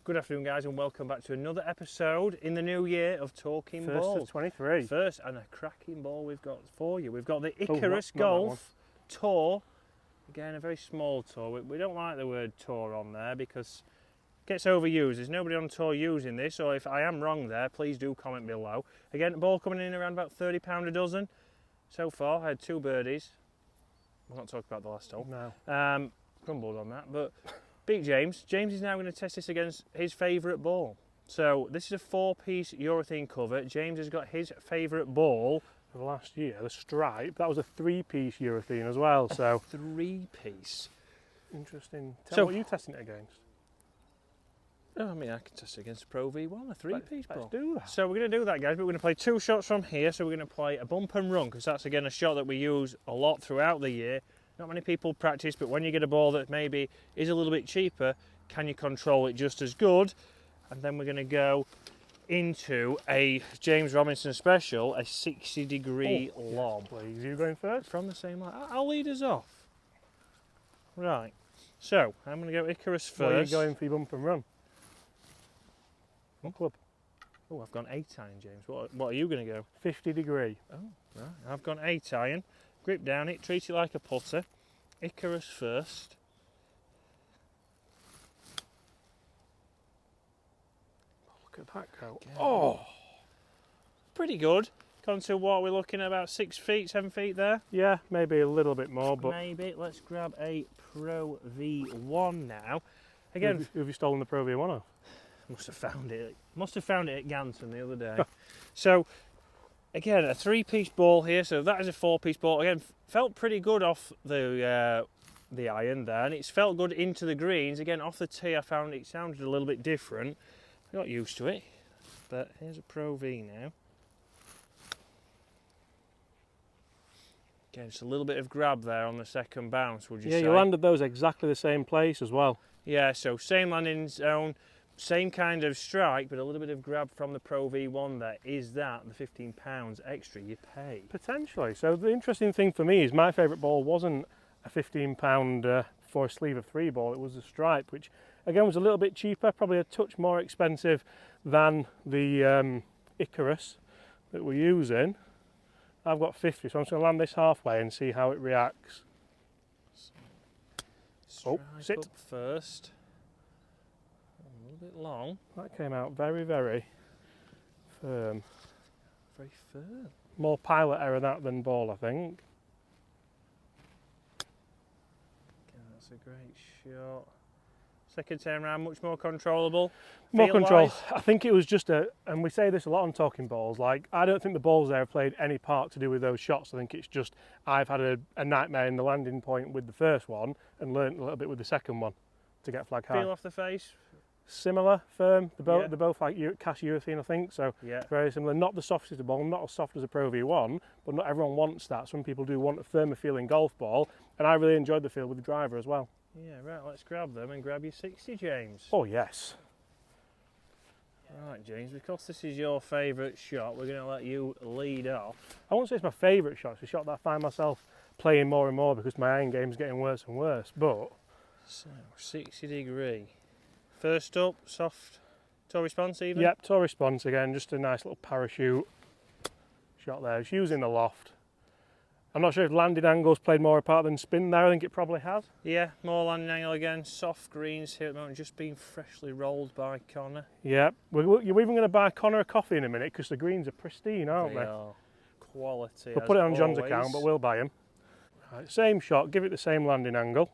Good afternoon, guys, and welcome back to another episode in the new year of Talking Balls. First of 23. First, and a cracking ball we've got for you. We've got the Icarus Golf Tour. Again, a very small tour. We don't like the word tour on there because it gets overused. There's nobody on tour using this, so if I am wrong there, please do comment below. Again, the ball coming in around about £30 a dozen. So far, I had 2 birdies. We'll not talk about the last hole. No. Crumbled on that, but beat James. James is now going to test this against his favourite ball. So this is a 4-piece urethane cover. James has got his favourite ball. Of last year, the Stripe, that was a 3-piece urethane as well. So 3-piece. Interesting. Tell me what you're testing it against. Oh, I mean, I can test it against a Pro V1, a 3-piece ball. Let's do that. So we're going to do that, guys, but we're going to play 2 shots from here. So we're going to play a bump and run, because that's, again, a shot that we use a lot throughout the year. Not many people practice, but when you get a ball that maybe is a little bit cheaper, can you control it just as good? And then we're going to go into a James Robinson special, a 60-degree lob. Yes, please. You going first? From the same line. I'll lead us off. Right. So, I'm going to go Icarus first. Where are you going for your bump and run? What club? Oh, I've gone 8-iron, James. What are you going to go? 50-degree. Oh, right. I've gone 8-iron. Grip down it, treat it like a putter. Icarus first. Look at that go. Again. Oh! Pretty good. Gone to what we're looking at, about 6 feet, 7 feet there? Yeah, maybe a little bit more, but... Maybe. Let's grab a Pro V1 now. Again... Who have you stolen the Pro V1 off? Must have found it. Must have found it at Ganton the other day. So... Again, a 3-piece ball here, so that is a 4-piece ball. Again, felt pretty good off the iron there, and it's felt good into the greens. Again, off the tee, I found it sounded a little bit different. I got used to it, but here's a Pro V now. Again, just a little bit of grab there on the second bounce, would you say? Yeah, you landed those exactly the same place as well. Yeah, so same landing zone. Same kind of strike, but a little bit of grab from the Pro V1 there. Is that the £15 extra you pay? Potentially. So the interesting thing for me is my favourite ball wasn't a £15 for a sleeve of 3 ball, it was the Stripe, which again was a little bit cheaper, probably a touch more expensive than the Icarus that we're using. I've got 50, so I'm just going to land this halfway and see how it reacts. Stripe sit. Up first. Bit long. That came out very, very firm. Very firm. More pilot error that than ball, I think. Okay, that's a great shot. Second turn round, much more controllable. More control. Feel-wise? I think it was just and we say this a lot on Talking Balls, like I don't think the balls there have played any part to do with those shots. I think it's just I've had a nightmare in the landing point with the first one and learnt a little bit with the second one to get flag high. Feel off the face? Similar, firm. They're both like cast urethane, I think, so yeah, very similar. Not the softest of the ball, not as soft as a Pro V1, but not everyone wants that. Some people do want a firmer feeling golf ball, and I really enjoyed the feel with the driver as well. Yeah, right, let's grab them and grab your 60, James. Oh, yes. Right, James, because this is your favourite shot, we're going to let you lead off. I won't say it's my favourite shot, it's a shot that I find myself playing more and more because my iron game's getting worse and worse, but... So, 60-degree. First up, soft toe response even? Yep, toe response again, just a nice little parachute shot there. It's using the loft. I'm not sure if landing angle's played more a part than spin there, I think it probably has. Yeah, more landing angle again, soft greens here at the moment, just being freshly rolled by Connor. Yep, you're even going to buy Connor a coffee in a minute because the greens are pristine, aren't they? They are quality. We'll put it on John's always. account, but we'll buy him. Right, same shot, give it the same landing angle.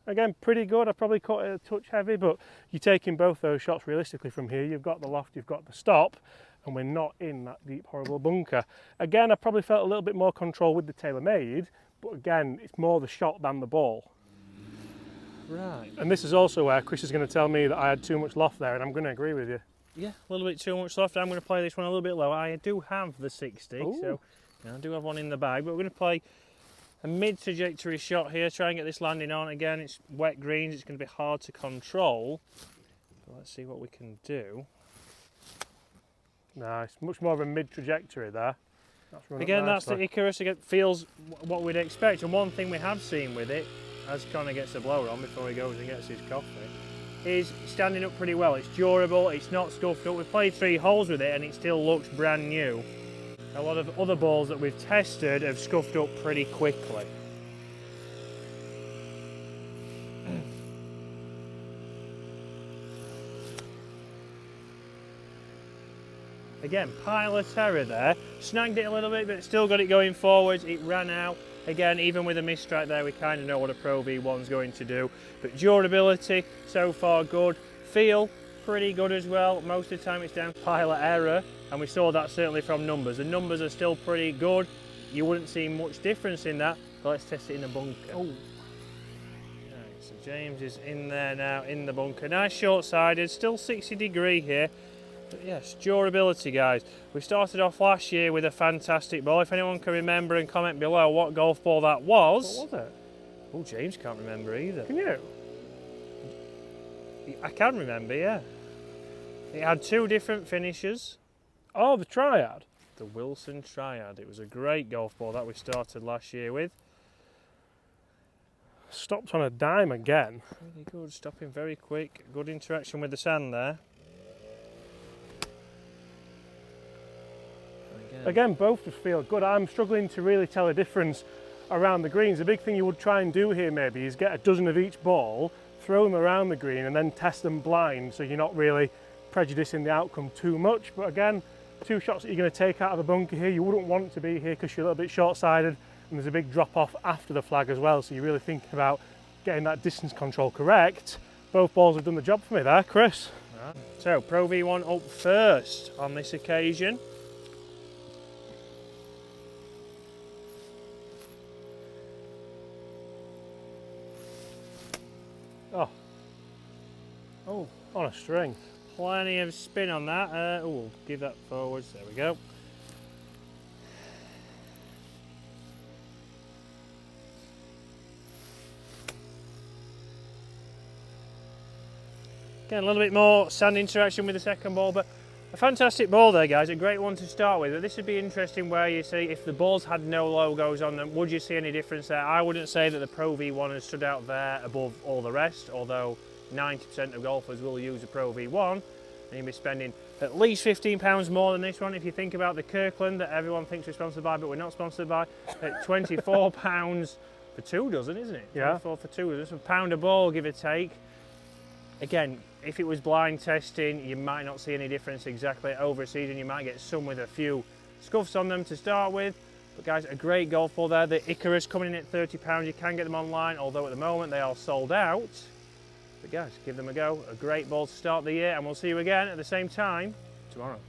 Again, pretty good. I probably caught it a touch heavy, but you're taking both those shots realistically from here. You've got the loft, you've got the stop, and we're not in that deep, horrible bunker. Again, I probably felt a little bit more control with the TaylorMade, but again, it's more the shot than the ball. Right. And this is also where Chris is going to tell me that I had too much loft there, and I'm going to agree with you. Yeah, a little bit too much loft. I'm going to play this one a little bit lower. I do have the 60, Ooh. so I do have one in the bag, but we're going to play a mid-trajectory shot here, try and get this landing on. Again, it's wet greens, it's going to be hard to control. But let's see what we can do. Nice, much more of a mid-trajectory there. Again, that's the Icarus. Again, feels what we'd expect. And one thing we have seen with it, as Connor gets the blower on before he goes and gets his coffee, is standing up pretty well. It's durable, it's not scuffed up. We've played 3 holes with it and it still looks brand new. A lot of other balls that we've tested have scuffed up pretty quickly. Again, pile of terror there. Snagged it a little bit, but still got it going forwards. It ran out. Again, even with a mistrike there, we kind of know what a Pro V1's going to do. But durability, so far good. Feel, pretty good as well. Most of the time it's down to pile of error, and we saw that certainly from numbers. The numbers are still pretty good. You wouldn't see much difference in that, but let's test it in the bunker. Oh. Right, so James is in there now, in the bunker. Nice short-sided, still 60 degree here. But yes, durability, guys. We started off last year with a fantastic ball. If anyone can remember and comment below what golf ball that was. What was it? Oh, James can't remember either. Can you? I can remember, yeah. It had 2 different finishes. Oh, the Triad. The Wilson Triad. It was a great golf ball that we started last year with. Stopped on a dime again. Really good, stopping very quick. Good interaction with the sand there. Again, both just feel good. I'm struggling to really tell a difference around the greens. The big thing you would try and do here maybe is get a dozen of each ball, throw them around the green and then test them blind so you're not really prejudicing the outcome too much. But again, 2 shots that you're going to take out of the bunker here, you wouldn't want to be here because you're a little bit short-sided and there's a big drop off after the flag as well, so you're really thinking about getting that distance control correct. Both balls have done the job for me there, Chris. Right. So Pro V1 up first on this occasion. Oh, on a string. Plenty of spin on that. Oh, we'll give that forwards. There we go. Again, a little bit more sand interaction with the second ball, but a fantastic ball there, guys. A great one to start with. But this would be interesting where you see if the balls had no logos on them, would you see any difference there? I wouldn't say that the Pro V1 has stood out there above all the rest, although 90% of golfers will use a Pro V1, and you'll be spending at least £15 more than this one. If you think about the Kirkland that everyone thinks we're sponsored by, but we're not sponsored by, at £24 for 2 dozen, isn't it? Yeah. 24 for 2 dozen, £1 a ball, give or take. Again, if it was blind testing, you might not see any difference exactly. Over a season, you might get some with a few scuffs on them to start with. But guys, a great golf ball there. The Icarus coming in at £30. You can get them online, although at the moment they are sold out. But guys, give them a go. A great ball to start the year, and we'll see you again at the same time tomorrow.